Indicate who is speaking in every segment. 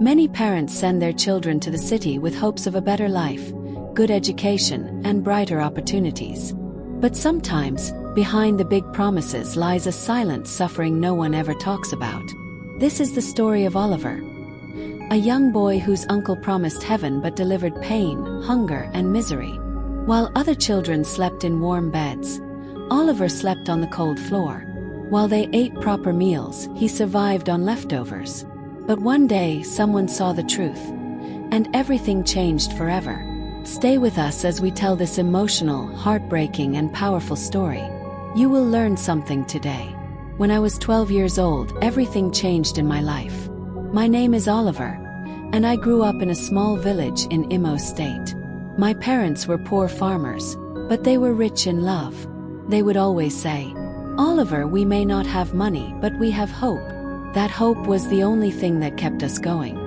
Speaker 1: Many parents send their children to the city with hopes of a better life, good education, and brighter opportunities. But sometimes, behind the big promises lies a silent suffering no one ever talks about. This is the story of Oliver, a young boy whose uncle promised heaven but delivered pain, hunger, and misery. While other children slept in warm beds, Oliver slept on the cold floor. While they ate proper meals, he survived on leftovers. But one day, someone saw the truth, and everything changed forever. Stay with us as we tell this emotional, heartbreaking, and powerful story. You will learn something today. When I was 12 years old, everything changed in my life. My name is Oliver, and I grew up in a small village in Imo State. My parents were poor farmers, but they were rich in love. They would always say, "Oliver, we may not have money, but we have hope." That hope was the only thing that kept us going.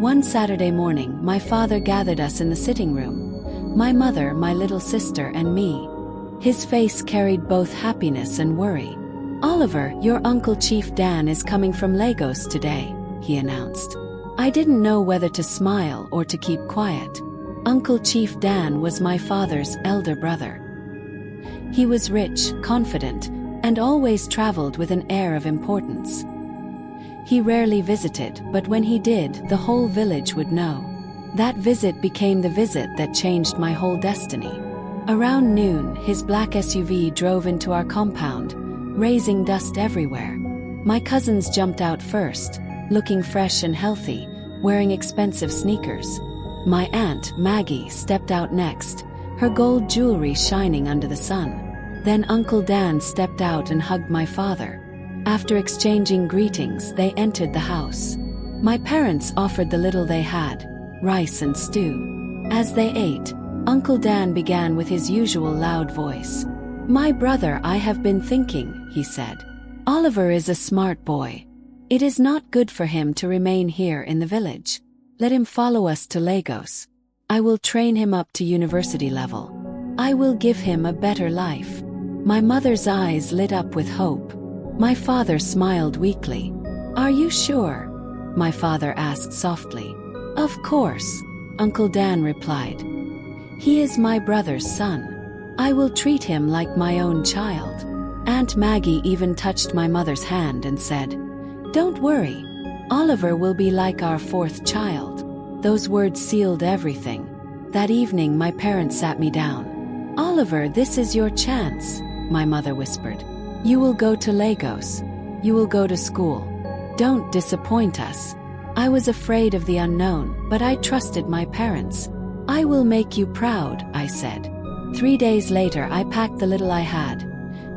Speaker 1: One Saturday morning, my father gathered us in the sitting room, my mother, my little sister, and me. His face carried both happiness and worry. "Oliver, your Uncle Chief Dan is coming from Lagos today," he announced. I didn't know whether to smile or to keep quiet. Uncle Chief Dan was my father's elder brother. He was rich, confident, and always traveled with an air of importance. He rarely visited, but when he did, the whole village would know. That visit became the visit that changed my whole destiny. Around noon, his black SUV drove into our compound, raising dust everywhere. My cousins jumped out first, looking fresh and healthy, wearing expensive sneakers. My aunt, Maggie, stepped out next, her gold jewelry shining under the sun. Then Uncle Dan stepped out and hugged my father. After exchanging greetings, they entered the house. My parents offered the little they had, rice and stew. As they ate, Uncle Dan began with his usual loud voice. "My brother, I have been thinking," he said. "Oliver is a smart boy. It is not good for him to remain here in the village. Let him follow us to Lagos. I will train him up to university level. I will give him a better life." My mother's eyes lit up with hope. My father smiled weakly. "Are you sure?" my father asked softly. "Of course," Uncle Dan replied. "He is my brother's son. I will treat him like my own child." Aunt Maggie even touched my mother's hand and said, "Don't worry. Oliver will be like our fourth child." Those words sealed everything. That evening my parents sat me down. "Oliver, this is your chance," my mother whispered. "You will go to Lagos. You will go to school. Don't disappoint us." I was afraid of the unknown, but I trusted my parents. "I will make you proud," I said. 3 days later I packed the little I had.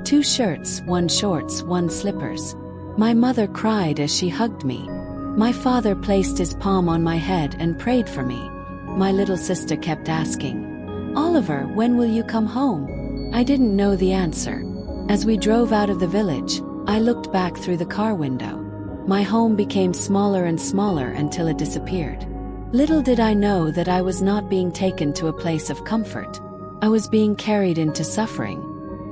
Speaker 1: 2 shirts, 1 shorts, 1 slippers. My mother cried as she hugged me. My father placed his palm on my head and prayed for me. My little sister kept asking, "Oliver, when will you come home?" I didn't know the answer. As we drove out of the village, I looked back through the car window. My home became smaller and smaller until it disappeared. Little did I know that I was not being taken to a place of comfort. I was being carried into suffering.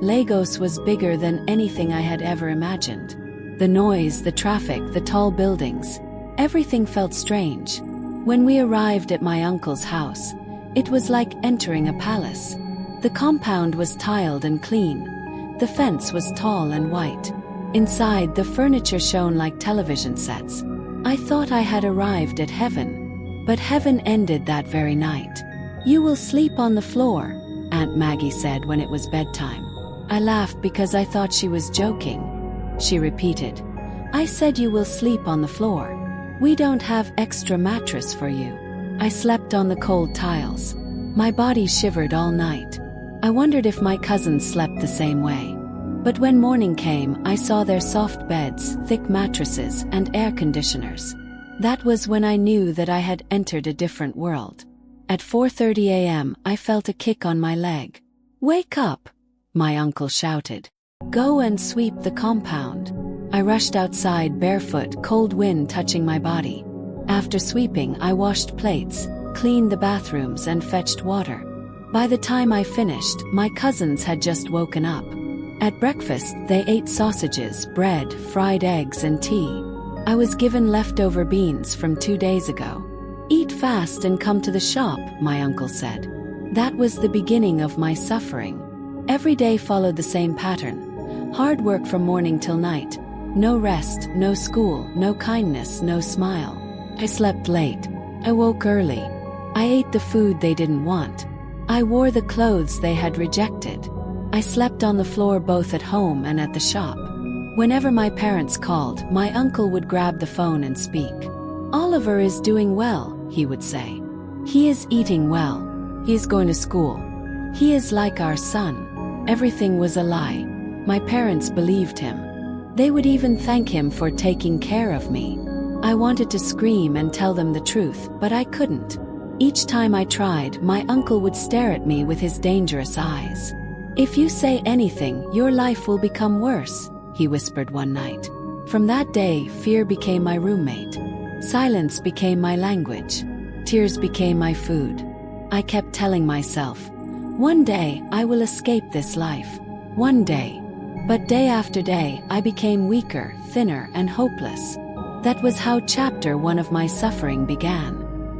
Speaker 1: Lagos was bigger than anything I had ever imagined. The noise, the traffic, the tall buildings, everything felt strange. When we arrived at my uncle's house, it was like entering a palace. The compound was tiled and clean. The fence was tall and white. Inside, the furniture shone like television sets. I thought I had arrived at heaven. But heaven ended that very night. "You will sleep on the floor," Aunt Maggie said when it was bedtime. I laughed because I thought she was joking. She repeated, "I said you will sleep on the floor. We don't have extra mattress for you." I slept on the cold tiles. My body shivered all night. I wondered if my cousins slept the same way. But when morning came, I saw their soft beds, thick mattresses, and air conditioners. That was when I knew that I had entered a different world. At 4:30 a.m., I felt a kick on my leg. "Wake up!" my uncle shouted. "Go and sweep the compound." I rushed outside barefoot, cold wind touching my body. After sweeping, I washed plates, cleaned the bathrooms, and fetched water. By the time I finished, my cousins had just woken up. At breakfast, they ate sausages, bread, fried eggs, and tea. I was given leftover beans from 2 days ago. Eat fast and come to the shop, my uncle said. That was the beginning of my suffering. Every day followed the same pattern. Hard work from morning till night. No rest, no school, no kindness, no smile. I slept late. I woke early. I ate the food they didn't want. I wore the clothes they had rejected. I slept on the floor both at home and at the shop. Whenever my parents called, my uncle would grab the phone and speak. Oliver is doing well, he would say. He is eating well. He is going to school. He is like our son. Everything was a lie. My parents believed him. They would even thank him for taking care of me. I wanted to scream and tell them the truth, but I couldn't. Each time I tried, my uncle would stare at me with his dangerous eyes. If you say anything, your life will become worse, he whispered one night. From that day, fear became my roommate. Silence became my language. Tears became my food. I kept telling myself, one day I will escape this life. One day. But day after day, I became weaker, thinner, and hopeless. That was how chapter 1 of my suffering began.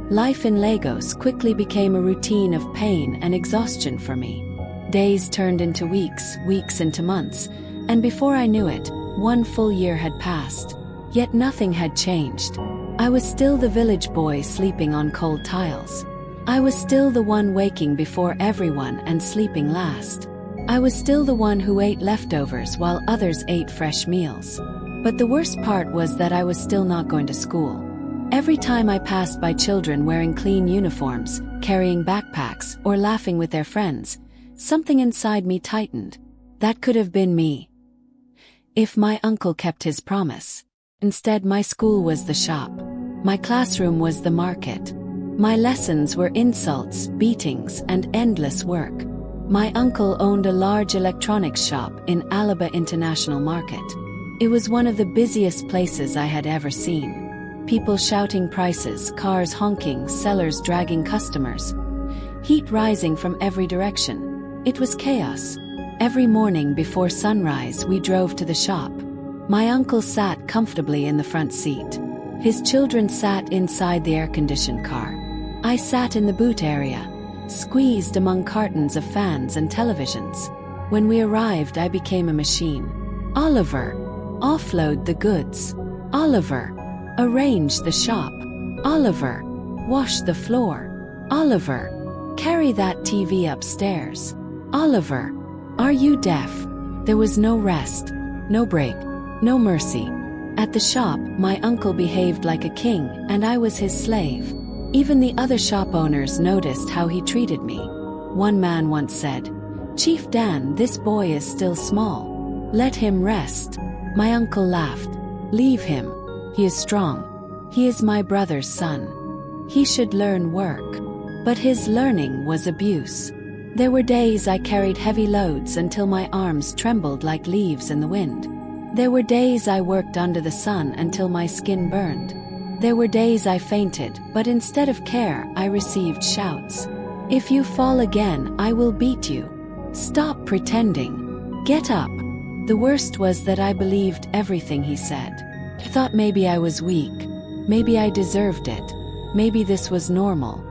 Speaker 1: Life in Lagos quickly became a routine of pain and exhaustion for me. Days turned into weeks, weeks into months, and before I knew it, 1 full year had passed. Yet nothing had changed. I was still the village boy sleeping on cold tiles. I was still the one waking before everyone and sleeping last. I was still the one who ate leftovers while others ate fresh meals. But the worst part was that I was still not going to school. Every time I passed by children wearing clean uniforms, carrying backpacks, or laughing with their friends, something inside me tightened. That could have been me. If my uncle kept his promise. Instead, my school was the shop. My classroom was the market. My lessons were insults, beatings, and endless work. My uncle owned a large electronics shop in Alaba International Market. It was one of the busiest places I had ever seen. People shouting prices, cars honking, sellers dragging customers. Heat rising from every direction. It was chaos. Every morning before sunrise, we drove to the shop. My uncle sat comfortably in the front seat. His children sat inside the air-conditioned car. I sat in the boot area, squeezed among cartons of fans and televisions. When we arrived, I became a machine. Oliver, offload the goods. Oliver, arrange the shop. Oliver, wash the floor. Oliver, carry that TV upstairs. Oliver, are you deaf? There was no rest, no break, no mercy. At the shop, my uncle behaved like a king, and I was his slave. Even the other shop owners noticed how he treated me. One man once said, "Chief Dan, this boy is still small. Let him rest." My uncle laughed. "Leave him. He is strong. He is my brother's son. He should learn work." But his learning was abuse. There were days I carried heavy loads until my arms trembled like leaves in the wind. There were days I worked under the sun until my skin burned. There were days I fainted, but instead of care, I received shouts. "If you fall again, I will beat you. Stop pretending. Get up." The worst was that I believed everything he said. I thought maybe I was weak. Maybe I deserved it. Maybe this was normal.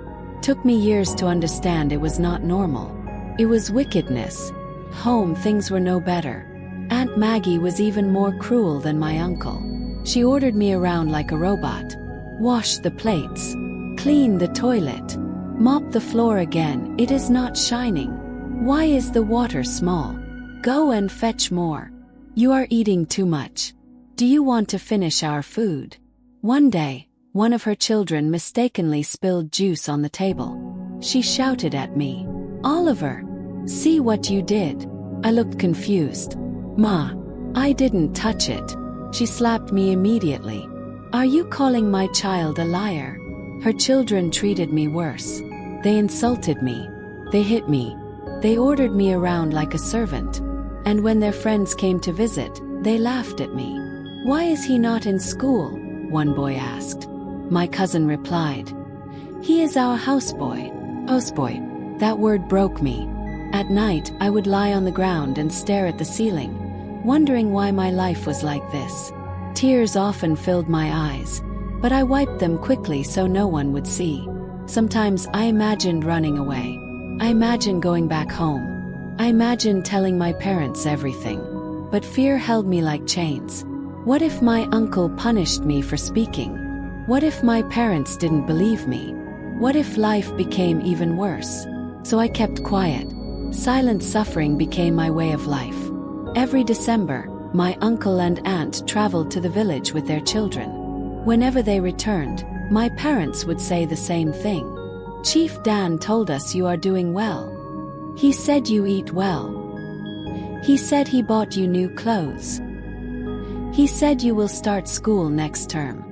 Speaker 1: Took me years to understand it was not normal. It was wickedness. Home, things were no better. Aunt Maggie was even more cruel than my uncle. She ordered me around like a robot. Wash the plates. Clean the toilet. Mop the floor again, it is not shining. Why is the water small? Go and fetch more. You are eating too much. Do you want to finish our food? One day, one of her children mistakenly spilled juice on the table. She shouted at me, "Oliver, see what you did." I looked confused. "Ma, I didn't touch it." She slapped me immediately. "Are you calling my child a liar?" Her children treated me worse. They insulted me. They hit me. They ordered me around like a servant. And when their friends came to visit, they laughed at me. "Why is he not in school?" one boy asked. My cousin replied, "He is our houseboy." Houseboy. That word broke me. At night, I would lie on the ground and stare at the ceiling, wondering why my life was like this. Tears often filled my eyes, but I wiped them quickly so no one would see. Sometimes I imagined running away. I imagined going back home. I imagined telling my parents everything. But fear held me like chains. What if my uncle punished me for speaking? What if my parents didn't believe me? What if life became even worse? So I kept quiet. Silent suffering became my way of life. Every December, my uncle and aunt traveled to the village with their children. Whenever they returned, my parents would say the same thing. Chief Dan told us you are doing well. He said you eat well. He said he bought you new clothes. He said you will start school next term.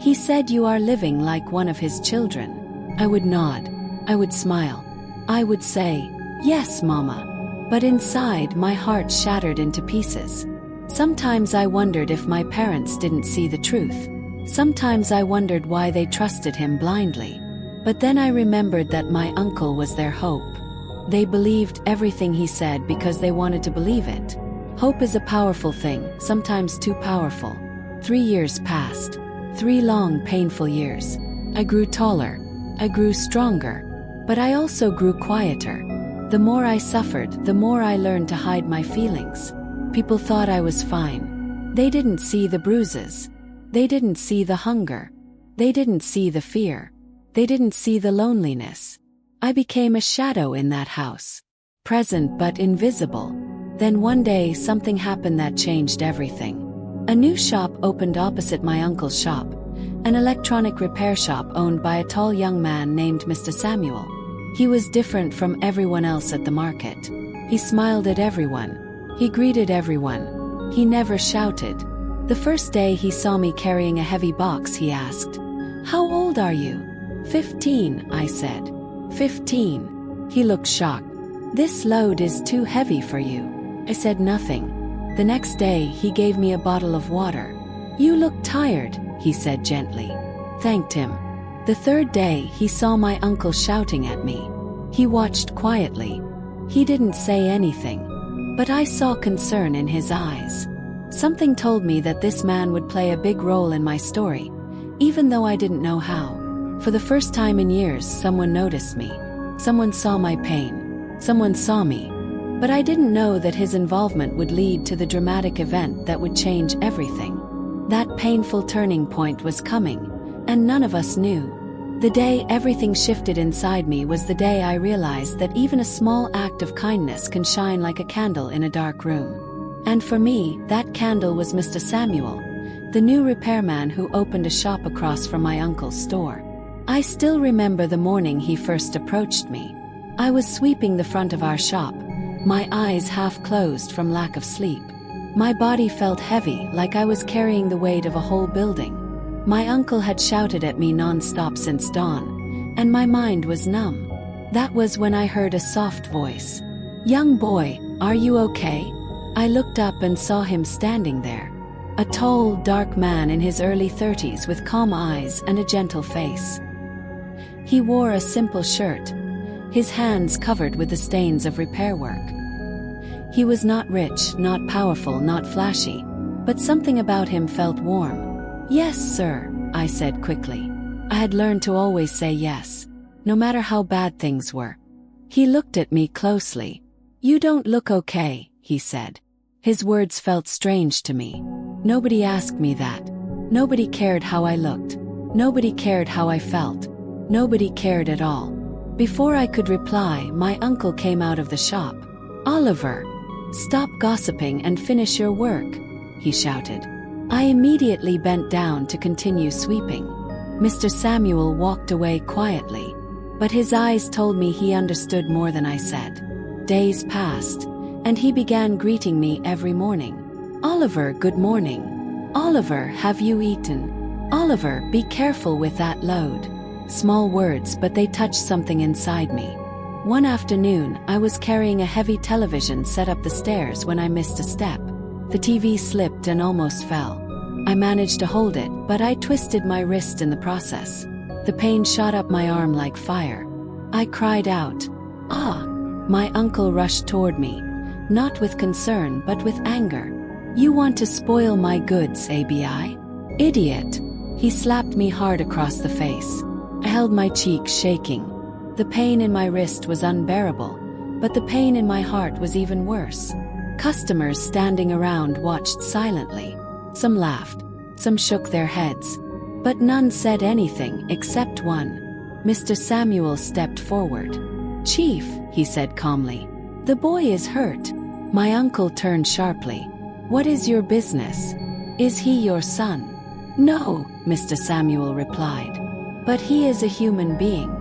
Speaker 1: He said you are living like one of his children. I would nod. I would smile. I would say, "Yes, Mama." But inside, my heart shattered into pieces. Sometimes I wondered if my parents didn't see the truth. Sometimes I wondered why they trusted him blindly. But then I remembered that my uncle was their hope. They believed everything he said because they wanted to believe it. Hope is a powerful thing, sometimes too powerful. 3 years passed. 3 long, painful years. I grew taller. I grew stronger. But I also grew quieter. The more I suffered, the more I learned to hide my feelings. People thought I was fine. They didn't see the bruises. They didn't see the hunger. They didn't see the fear. They didn't see the loneliness. I became a shadow in that house. Present but invisible. Then one day something happened that changed everything. A new shop opened opposite my uncle's shop. An electronic repair shop owned by a tall young man named Mr. Samuel. He was different from everyone else at the market. He smiled at everyone. He greeted everyone. He never shouted. The first day he saw me carrying a heavy box, he asked, "How old are you?" 15, I said. 15. He looked shocked. "This load is too heavy for you." I said nothing. The next day he gave me a bottle of water. "You look tired," he said gently. Thanked him. The third day he saw my uncle shouting at me. He watched quietly. He didn't say anything. But I saw concern in his eyes. Something told me that this man would play a big role in my story, even though I didn't know how. For the first time in years, someone noticed me. Someone saw my pain. Someone saw me. But I didn't know that his involvement would lead to the dramatic event that would change everything. That painful turning point was coming, and none of us knew. The day everything shifted inside me was the day I realized that even a small act of kindness can shine like a candle in a dark room. And for me, that candle was Mr. Samuel, the new repairman who opened a shop across from my uncle's store. I still remember the morning he first approached me. I was sweeping the front of our shop, my eyes half closed from lack of sleep. My body felt heavy, like I was carrying the weight of a whole building. My uncle had shouted at me non-stop since dawn, and my mind was numb. That was when I heard a soft voice. "Young boy, are you okay?" I looked up and saw him standing there. A tall, dark man in his early 30s with calm eyes and a gentle face. He wore a simple shirt, his hands covered with the stains of repair work. He was not rich, not powerful, not flashy, but something about him felt warm. "Yes, sir," I said quickly. I had learned to always say yes, no matter how bad things were. He looked at me closely. "You don't look okay," he said. His words felt strange to me. Nobody asked me that. Nobody cared how I looked. Nobody cared how I felt. Nobody cared at all. Before I could reply, my uncle came out of the shop. "Oliver, stop gossiping and finish your work," he shouted. I immediately bent down to continue sweeping. Mr. Samuel walked away quietly, but his eyes told me he understood more than I said. Days passed, and he began greeting me every morning. "Oliver, good morning. Oliver, have you eaten? Oliver, be careful with that load." Small words, but they touched something inside me. One afternoon, I was carrying a heavy television set up the stairs when I missed a step. The TV slipped and almost fell. I managed to hold it, but I twisted my wrist in the process. The pain shot up my arm like fire. I cried out, "Ah!" My uncle rushed toward me, not with concern but with anger. You want to spoil my goods, ABI? Idiot! He slapped me hard across the face. I held my cheek shaking. The pain in my wrist was unbearable, but the pain in my heart was even worse. Customers standing around watched silently. Some laughed, some shook their heads, but none said anything except one. Mr. Samuel stepped forward. "Chief," he said calmly, "the boy is hurt." My uncle turned sharply. "What is your business? Is he your son?" "No," Mr. Samuel replied. "But he is a human being."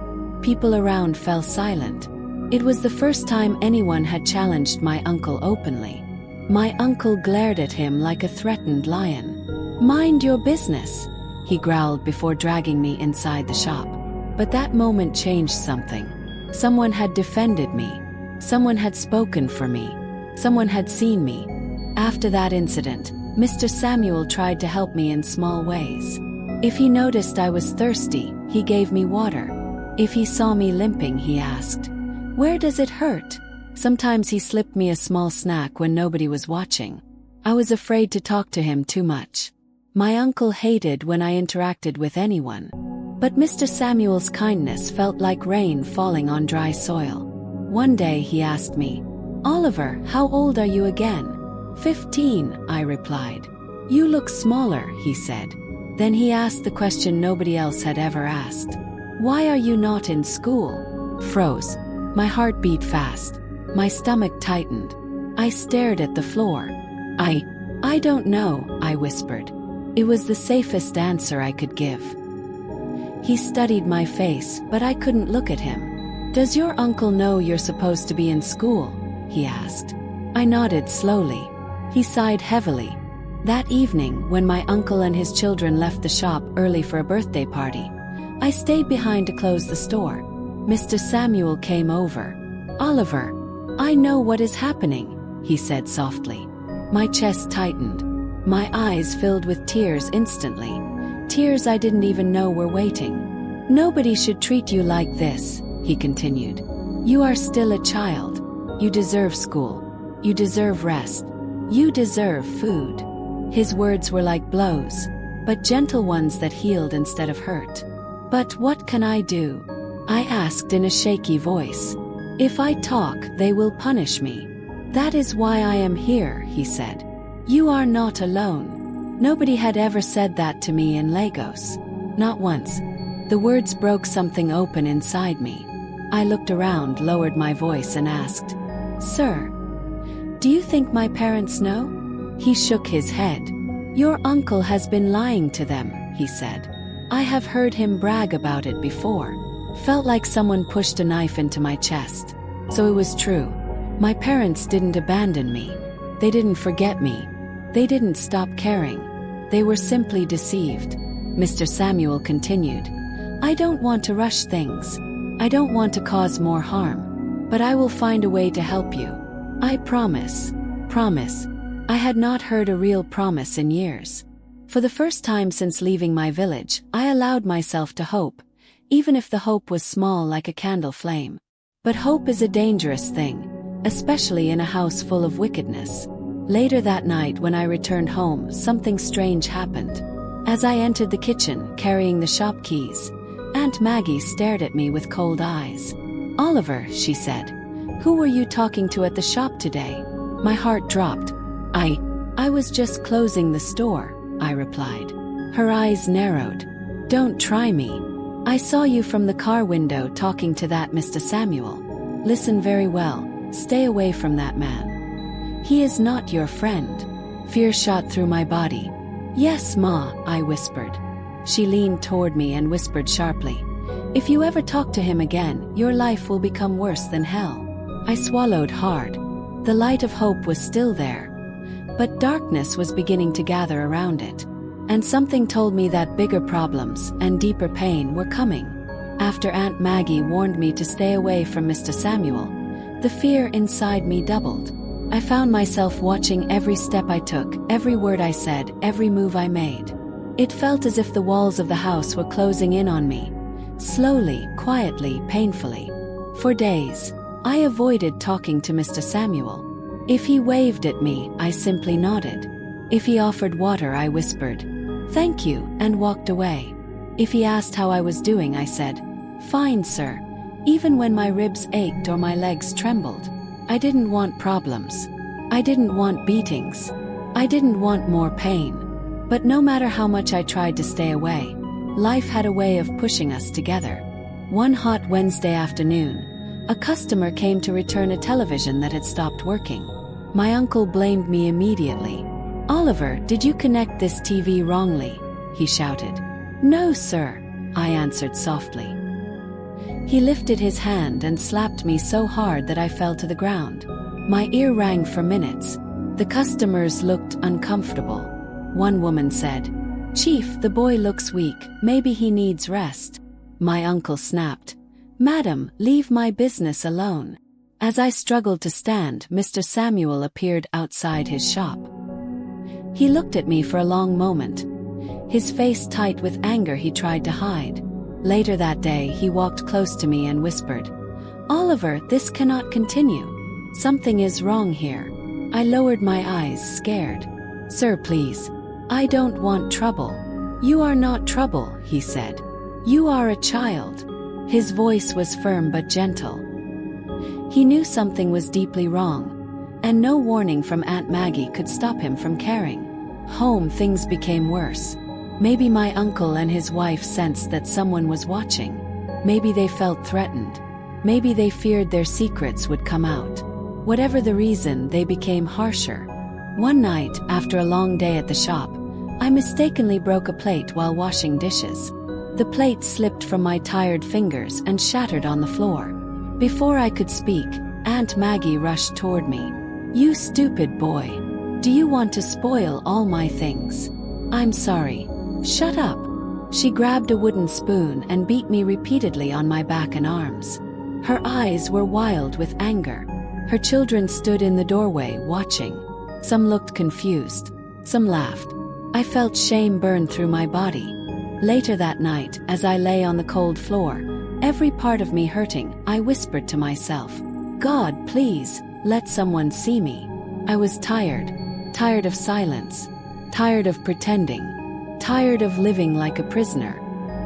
Speaker 1: People around fell silent. It was the first time anyone had challenged my uncle openly. My uncle glared at him like a threatened lion. "Mind your business," he growled before dragging me inside the shop. But that moment changed something. Someone had defended me. Someone had spoken for me. Someone had seen me. After that incident, Mr. Samuel tried to help me in small ways. If he noticed I was thirsty, he gave me water. If he saw me limping, he asked, "Where does it hurt?" Sometimes he slipped me a small snack when nobody was watching. I was afraid to talk to him too much. My uncle hated when I interacted with anyone. But Mr. Samuel's kindness felt like rain falling on dry soil. One day he asked me, "Oliver, how old are you again?" 15, I replied. "You look smaller," he said. Then he asked the question nobody else had ever asked. "Why are you not in school?" Froze. My heart beat fast. My stomach tightened. I stared at the floor. I don't know," I whispered. It was the safest answer I could give. He studied my face, but I couldn't look at him. "Does your uncle know you're supposed to be in school?" he asked. I nodded slowly. He sighed heavily. That evening, when my uncle and his children left the shop early for a birthday party, I stayed behind to close the store. Mr. Samuel came over. "Oliver, I know what is happening," he said softly. My chest tightened. My eyes filled with tears instantly. Tears I didn't even know were waiting. "Nobody should treat you like this," he continued. "You are still a child. You deserve school. You deserve rest. You deserve food." His words were like blows, but gentle ones that healed instead of hurt. "But what can I do?" I asked in a shaky voice. "If I talk, they will punish me." "That is why I am here," he said. "You are not alone." Nobody had ever said that to me in Lagos. Not once. The words broke something open inside me. I looked around, lowered my voice and asked, "Sir, do you think my parents know?" He shook his head. "Your uncle has been lying to them," he said. I have heard him brag about it before. Felt like someone pushed a knife into my chest. So it was true. My parents didn't abandon me. They didn't forget me. They didn't stop caring. They were simply deceived. Mr. Samuel continued, "I don't want to rush things. I don't want to cause more harm. But I will find a way to help you. I promise." Promise. I had not heard a real promise in years. For the first time since leaving my village, I allowed myself to hope, even if the hope was small like a candle flame. But hope is a dangerous thing, especially in a house full of wickedness. Later that night when I returned home, something strange happened. As I entered the kitchen, carrying the shop keys, Aunt Maggie stared at me with cold eyes. "Oliver," she said, "who were you talking to at the shop today?" My heart dropped. I was just closing the store," I replied. Her eyes narrowed. "Don't try me. I saw you from the car window talking to that Mr. Samuel. Listen very well. Stay away from that man. He is not your friend." Fear shot through my body. "Yes, Ma," I whispered. She leaned toward me and whispered sharply, "If you ever talk to him again, your life will become worse than hell." I swallowed hard. The light of hope was still there, but darkness was beginning to gather around it. And something told me that bigger problems and deeper pain were coming. After Aunt Maggie warned me to stay away from Mr. Samuel, the fear inside me doubled. I found myself watching every step I took, every word I said, every move I made. It felt as if the walls of the house were closing in on me. Slowly, quietly, painfully. For days, I avoided talking to Mr. Samuel. If he waved at me, I simply nodded. If he offered water, I whispered, "Thank you," and walked away. If he asked how I was doing, I said, "Fine, sir," even when my ribs ached or my legs trembled. I didn't want problems. I didn't want beatings. I didn't want more pain. But no matter how much I tried to stay away, life had a way of pushing us together. One hot Wednesday afternoon, a customer came to return a television that had stopped working. My uncle blamed me immediately. "Oliver, did you connect this TV wrongly?" he shouted. "No, sir," I answered softly. He lifted his hand and slapped me so hard that I fell to the ground. My ear rang for minutes. The customers looked uncomfortable. One woman said, "Chief, the boy looks weak, maybe he needs rest." My uncle snapped, "Madam, leave my business alone." As I struggled to stand, Mr. Samuel appeared outside his shop. He looked at me for a long moment. His face tight with anger he tried to hide. Later that day, he walked close to me and whispered, "Oliver, this cannot continue. Something is wrong here." I lowered my eyes, scared. "Sir, please. I don't want trouble." "You are not trouble," he said. "You are a child." His voice was firm but gentle. He knew something was deeply wrong, and no warning from Aunt Maggie could stop him from caring. Home, things became worse. Maybe my uncle and his wife sensed that someone was watching. Maybe they felt threatened. Maybe they feared their secrets would come out. Whatever the reason, they became harsher. One night, after a long day at the shop, I mistakenly broke a plate while washing dishes. The plate slipped from my tired fingers and shattered on the floor. Before I could speak, Aunt Maggie rushed toward me. "You stupid boy. Do you want to spoil all my things?" "I'm sorry." "Shut up." She grabbed a wooden spoon and beat me repeatedly on my back and arms. Her eyes were wild with anger. Her children stood in the doorway watching. Some looked confused. Some laughed. I felt shame burn through my body. Later that night, as I lay on the cold floor, every part of me hurting, I whispered to myself, "God, please, let someone see me." I was tired. Tired of silence. Tired of pretending. Tired of living like a prisoner.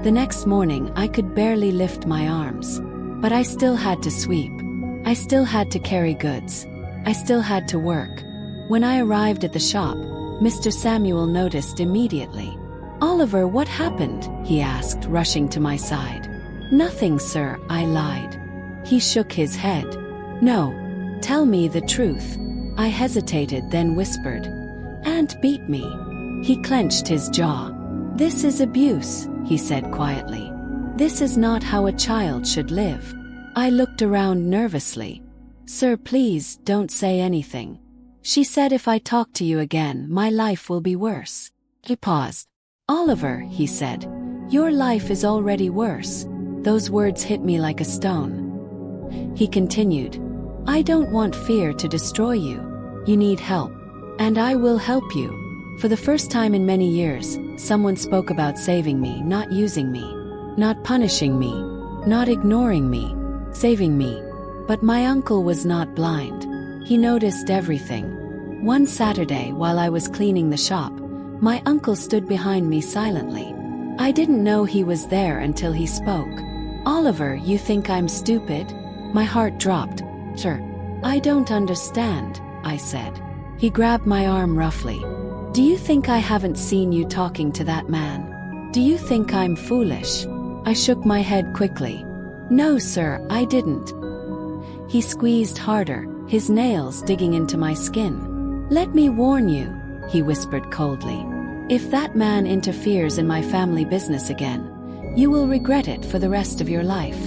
Speaker 1: The next morning, I could barely lift my arms. But I still had to sweep. I still had to carry goods. I still had to work. When I arrived at the shop, Mr. Samuel noticed immediately. "Oliver, what happened?" he asked, rushing to my side. "Nothing, sir," I lied. He shook his head. "No. Tell me the truth." I hesitated, then whispered, "Aunt beat me." He clenched his jaw. "This is abuse," he said quietly. "This is not how a child should live." I looked around nervously. "Sir, please, don't say anything. She said if I talk to you again, my life will be worse." He paused. "Oliver," he said, "your life is already worse." Those words hit me like a stone. He continued, "I don't want fear to destroy you. You need help. And I will help you." For the first time in many years, someone spoke about saving me, not using me, not punishing me, not ignoring me, saving me. But my uncle was not blind. He noticed everything. One Saturday, while I was cleaning the shop, my uncle stood behind me silently. I didn't know he was there until he spoke. "Oliver, you think I'm stupid?" My heart dropped. "Sir, I don't understand," I said. He grabbed my arm roughly. "Do you think I haven't seen you talking to that man? Do you think I'm foolish?" I shook my head quickly. "No, sir, I didn't." He squeezed harder, his nails digging into my skin. "Let me warn you," he whispered coldly. "If that man interferes in my family business again, you will regret it for the rest of your life."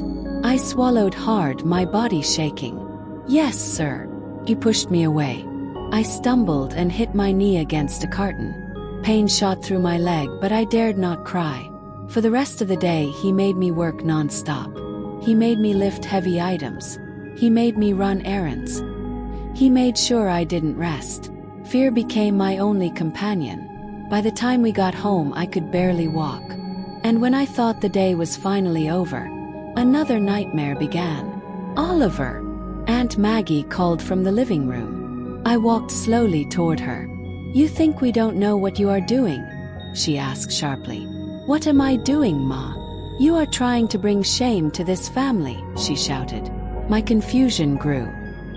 Speaker 1: I swallowed hard, my body shaking. "Yes, sir." He pushed me away. I stumbled and hit my knee against a carton. Pain shot through my leg, but I dared not cry. For the rest of the day, he made me work non-stop. He made me lift heavy items. He made me run errands. He made sure I didn't rest. Fear became my only companion. By the time we got home, I could barely walk. And when I thought the day was finally over, another nightmare began. "Oliver!" Aunt Maggie called from the living room. I walked slowly toward her. You think we don't know what you are doing? She asked sharply. What am I doing, Ma? You are trying to bring shame to this family, she shouted. My confusion grew.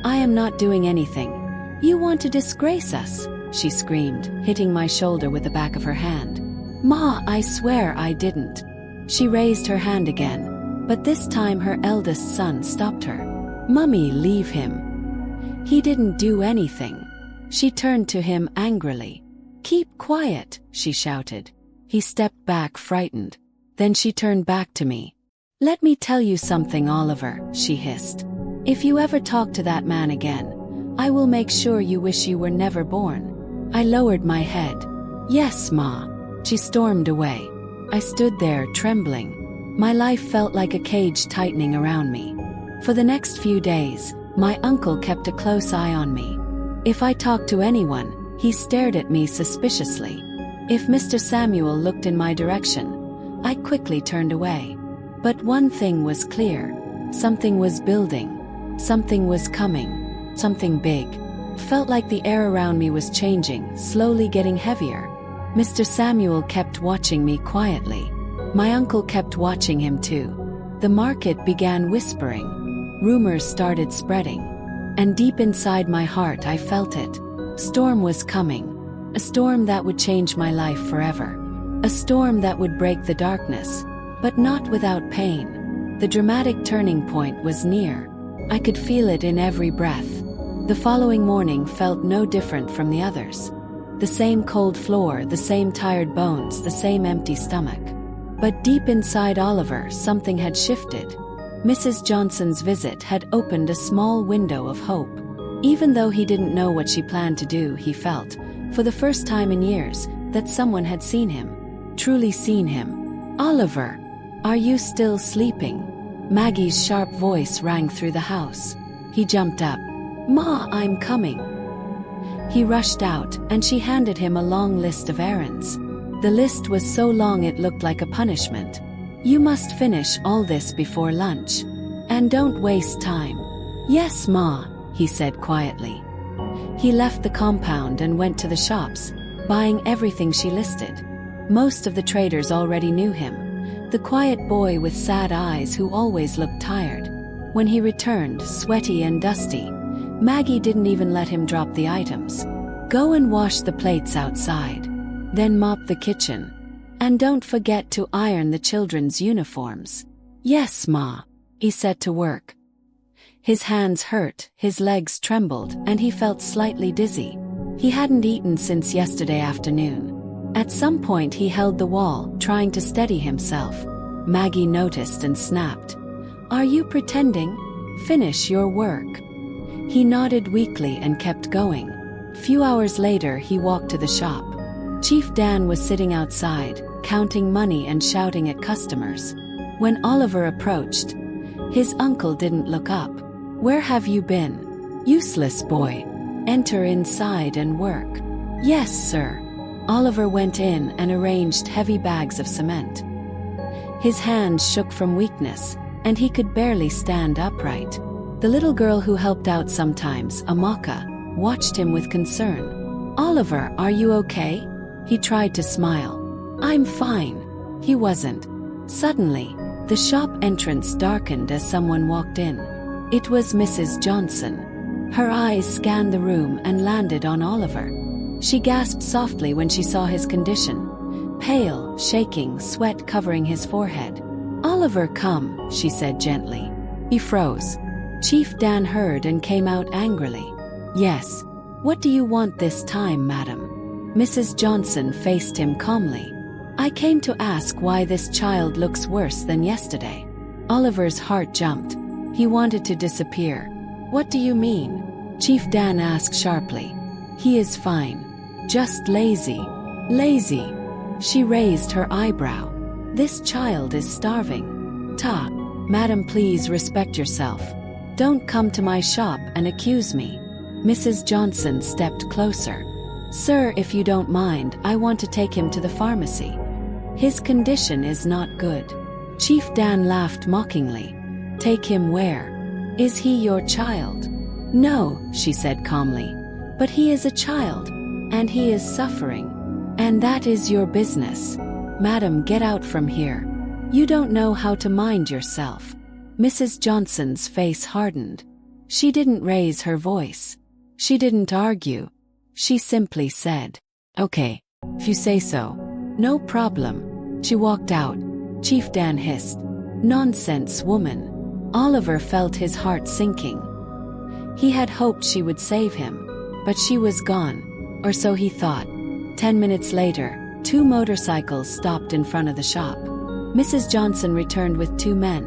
Speaker 1: I am not doing anything. You want to disgrace us, she screamed, hitting my shoulder with the back of her hand. Ma, I swear I didn't. She raised her hand again, but this time her eldest son stopped her. Mummy, leave him. He didn't do anything. She turned to him angrily. Keep quiet, she shouted. He stepped back, frightened. Then she turned back to me. Let me tell you something, Oliver, she hissed. If you ever talk to that man again, I will make sure you wish you were never born. I lowered my head. Yes, Ma. She stormed away. I stood there, trembling. My life felt like a cage tightening around me. For the next few days, my uncle kept a close eye on me. If I talked to anyone, he stared at me suspiciously. If Mr. Samuel looked in my direction, I quickly turned away. But one thing was clear. Something was building. Something was coming. Something big. Felt like the air around me was changing, slowly getting heavier. Mr. Samuel kept watching me quietly. My uncle kept watching him too. The market began whispering. Rumors started spreading. And deep inside my heart I felt it. Storm was coming. A storm that would change my life forever. A storm that would break the darkness, but not without pain. The dramatic turning point was near. I could feel it in every breath. The following morning felt no different from the others. The same cold floor, the same tired bones, the same empty stomach. But deep inside Oliver, something had shifted. Mrs. Johnson's visit had opened a small window of hope. Even though he didn't know what she planned to do, he felt, for the first time in years, that someone had seen him. Truly seen him. Oliver, are you still sleeping? Maggie's sharp voice rang through the house. He jumped up. Ma, I'm coming. He rushed out, and she handed him a long list of errands. The list was so long it looked like a punishment. You must finish all this before lunch. And don't waste time. Yes, Ma, he said quietly. He left the compound and went to the shops, buying everything she listed. Most of the traders already knew him. The quiet boy with sad eyes who always looked tired. When he returned, sweaty and dusty, Maggie didn't even let him drop the items. Go and wash the plates outside. Then mop the kitchen. And don't forget to iron the children's uniforms. Yes, Ma. He set to work. His hands hurt, his legs trembled, and he felt slightly dizzy. He hadn't eaten since yesterday afternoon. At some point he held the wall, trying to steady himself. Maggie noticed and snapped. Are you pretending? Finish your work. He nodded weakly and kept going. Few hours later he walked to the shop. Chief Dan was sitting outside, counting money and shouting at customers. When Oliver approached, his uncle didn't look up. Where have you been? Useless boy. Enter inside and work. Yes, sir. Oliver went in and arranged heavy bags of cement. His hands shook from weakness, and he could barely stand upright. The little girl who helped out sometimes, Amaka, watched him with concern. Oliver, are you okay? He tried to smile. I'm fine. He wasn't. Suddenly, the shop entrance darkened as someone walked in. It was Mrs. Johnson. Her eyes scanned the room and landed on Oliver. She gasped softly when she saw his condition. Pale, shaking, sweat covering his forehead. Oliver, come, she said gently. He froze. Chief Dan heard and came out angrily. Yes. What do you want this time, madam? Mrs. Johnson faced him calmly. I came to ask why this child looks worse than yesterday. Oliver's heart jumped. He wanted to disappear. What do you mean? Chief Dan asked sharply. He is fine. Just lazy. Lazy. She raised her eyebrow. This child is starving. Ta. Madam, please respect yourself. Don't come to my shop and accuse me. Mrs. Johnson stepped closer. Sir, if you don't mind, I want to take him to the pharmacy. His condition is not good. Chief Dan laughed mockingly. Take him where? Is he your child? No, she said calmly. But he is a child. and he is suffering. And that is your business. Madam, get out from here. You don't know how to mind yourself. Mrs. Johnson's face hardened. She didn't raise her voice. She didn't argue. She simply said, "Okay, if you say so. No problem." She walked out. Chief Dan hissed, "Nonsense, woman." Oliver felt his heart sinking. He had hoped she would save him, but she was gone, or so he thought. 10 minutes later, 2 motorcycles stopped in front of the shop. Mrs. Johnson returned with 2 men.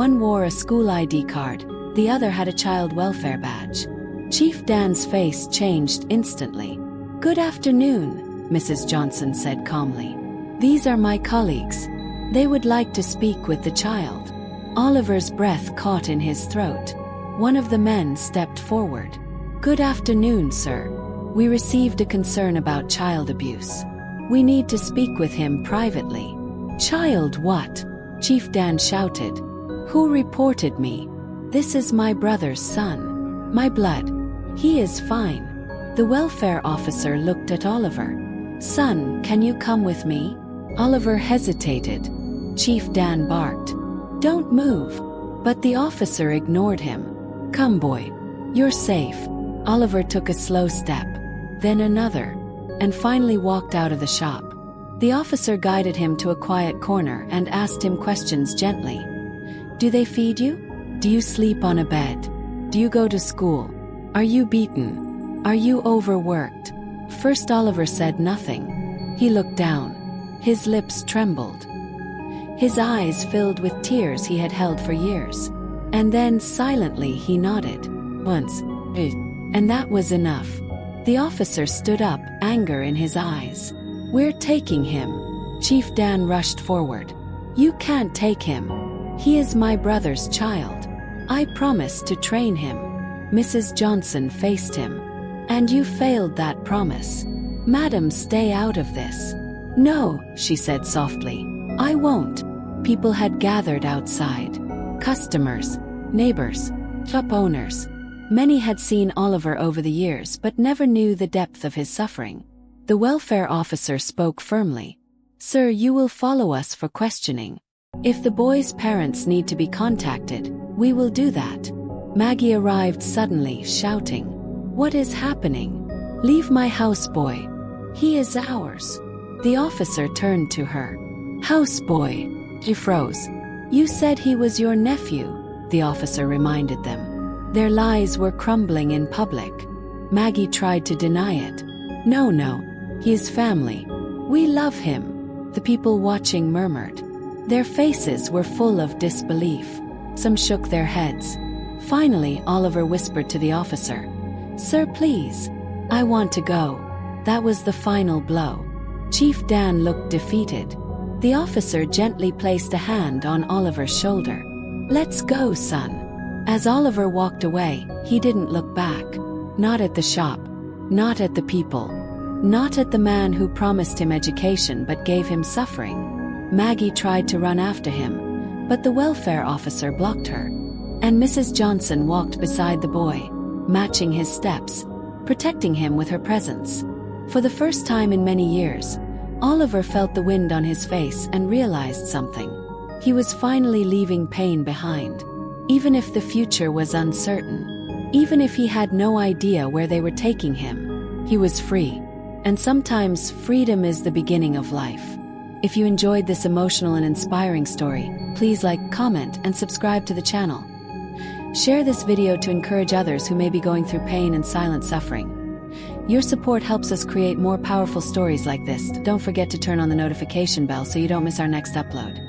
Speaker 1: One wore a school ID card, the other had a child welfare badge. Chief Dan's face changed instantly. "Good afternoon," Mrs. Johnson said calmly. "These are my colleagues. They would like to speak with the child." Oliver's breath caught in his throat. One of the men stepped forward. "Good afternoon, sir. We received a concern about child abuse. We need to speak with him privately." "Child what?" Chief Dan shouted. "Who reported me? This is my brother's son. My blood. He is fine." The welfare officer looked at Oliver. "Son, can you come with me?" Oliver hesitated. Chief Dan barked, "Don't move." But the officer ignored him. "Come, boy. You're safe." Oliver took a slow step, then another, and finally walked out of the shop. The officer guided him to a quiet corner and asked him questions gently. "Do they feed you? Do you sleep on a bed? Do you go to school? Are you beaten? Are you overworked?" First Oliver said nothing. He looked down. His lips trembled. His eyes filled with tears he had held for years. And then silently he nodded. Once. And that was enough. The officer stood up, anger in his eyes. "We're taking him." Chief Dan rushed forward. "You can't take him. He is my brother's child. I promised to train him." Mrs. Johnson faced him. "And you failed that promise. Madam, stay out of this." "No," she said softly. "I won't." People had gathered outside. Customers, neighbors, shop owners. Many had seen Oliver over the years but never knew the depth of his suffering. The welfare officer spoke firmly. "Sir, you will follow us for questioning. If the boy's parents need to be contacted, we will do that." Maggie arrived suddenly, shouting, "What is happening? Leave my houseboy. He is ours." The officer turned to her. "Houseboy." She froze. "You said he was your nephew," the officer reminded them. Their lies were crumbling in public. Maggie tried to deny it. No, he is family. We love him," the people watching murmured. Their faces were full of disbelief. Some shook their heads. Finally, Oliver whispered to the officer, "Sir, please. I want to go." That was the final blow. Chief Dan looked defeated. The officer gently placed a hand on Oliver's shoulder. "Let's go, son." As Oliver walked away, he didn't look back. Not at the shop. Not at the people. Not at the man who promised him education but gave him suffering. Maggie tried to run after him, but the welfare officer blocked her. And Mrs. Johnson walked beside the boy, matching his steps, protecting him with her presence. For the first time in many years, Oliver felt the wind on his face and realized something. He was finally leaving pain behind. Even if the future was uncertain, even if he had no idea where they were taking him, he was free. And sometimes freedom is the beginning of life. If you enjoyed this emotional and inspiring story, please like, comment, and subscribe to the channel. Share this video to encourage others who may be going through pain and silent suffering. Your support helps us create more powerful stories like this. Don't forget to turn on the notification bell so you don't miss our next upload.